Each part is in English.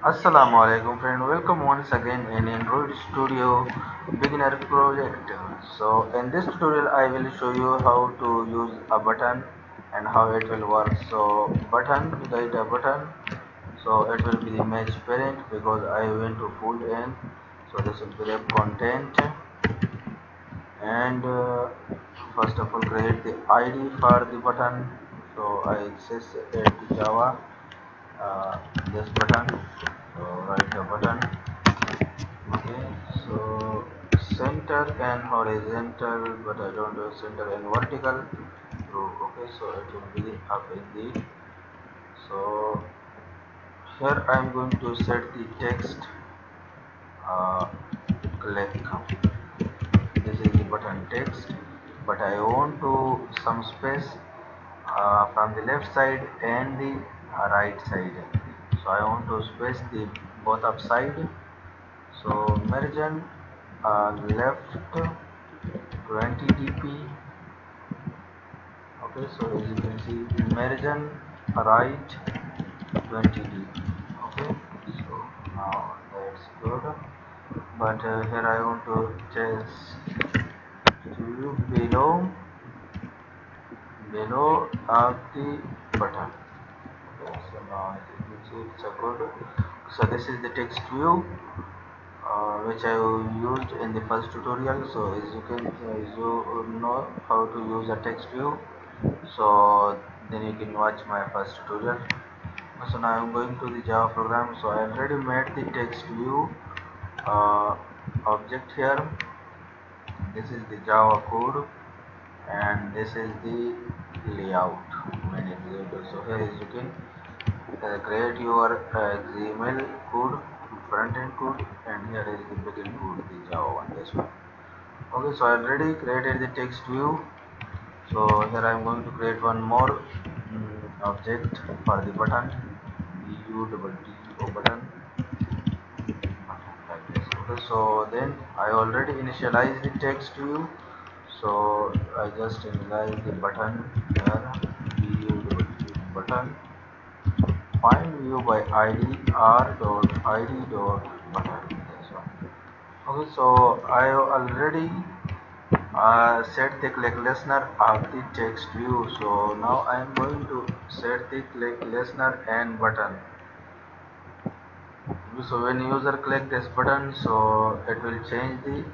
Assalamu alaikum friend, welcome once again in Android Studio beginner project. So in this tutorial I will show you how to use a button and how it will work. So button, write a button, so it will be the image parent because I want to full in. So this will be the content and first of all create the ID for the button. So I access the Java uh, this button, so write the button. Okay, so center and horizontal, but I don't do center and vertical row. Okay, so it will be up in the. So here I am going to set the text uh, click. This is the button text, but I want to some space from the left side and the right side. So I want to space the both upside. So margin left 20 dp. Okay, so as you can see the margin right 20 dp. Okay, so now that's good, but here I want to just to below of the button. Okay, so now as you can see it's a good. So this is the text view which I used in the first tutorial. So as you know how to use a text view, so then you can watch my first tutorial. So now I'm going to the Java program. So I already made the text view uh, object here. This is the Java code and this is the layout main example. So here as you can create your XML code, front end code, and here is the backend code, the Java one, this one. Okay, so I already created the text view. So here I am going to create one more object for the button, BUTTO button, like this. Okay, so then I already initialized the text view. So I just initialize the button here, BUTTO button. Find view by id r dot id dot button. This one. Okay, so I already set the click listener of the text view. So now I am going to set the click listener and button. So when user click this button, so it will change the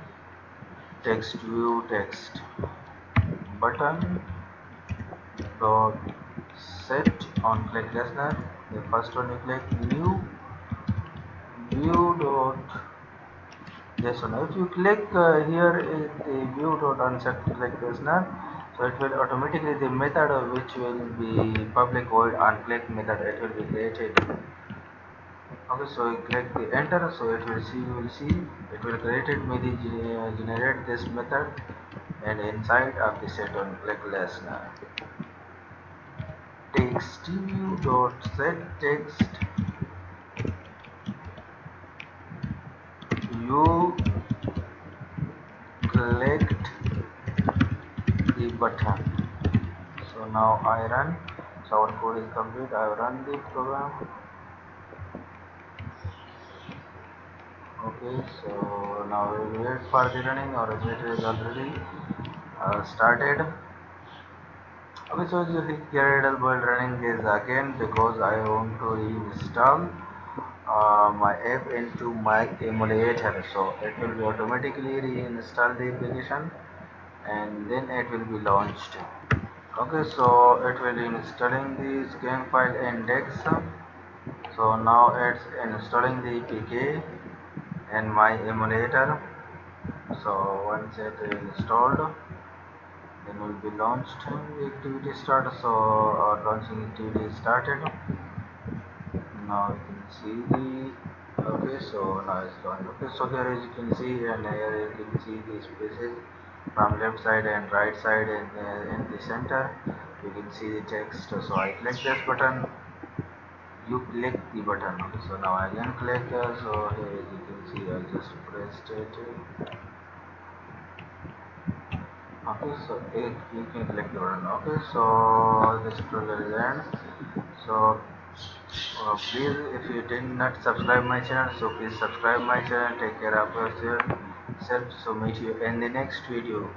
text view text button dot set on click listener. The first one you click new view dot. Yes or no. If you click here is the view dot unset click listener, so it will automatically the method which will be public void on click method it will be created. Okay, so you click the enter, so it will see, you will see it will created me the generate this method and inside of the set on click listener text view dot set text you clicked the button. So now I run. So our code is complete. I have run the program. Okay, so now we will wait for the running. Our generator is already started. Okay, so the Gradle build running is again because I want to install my app into my emulator. So it will be automatically reinstall the application and then it will be launched. Okay, so it will be installing the scan file index. So now it's installing the PK in my emulator. So once it is installed, then will be launched. The activity start. So our launching activity is started. Now you can see the. Okay, so now it's done. Okay, so here as you can see, and here you can see the spaces from left side and right side, and in the center you can see the text. So I click this button, you click the button. Okay, so now I again click. So here as you can see, I just pressed it. Okay, so you can click the button. Okay, so this tutorial is end. So Please, if you did not subscribe my channel, so please subscribe my channel. Take care of yourself. So meet you in the next video.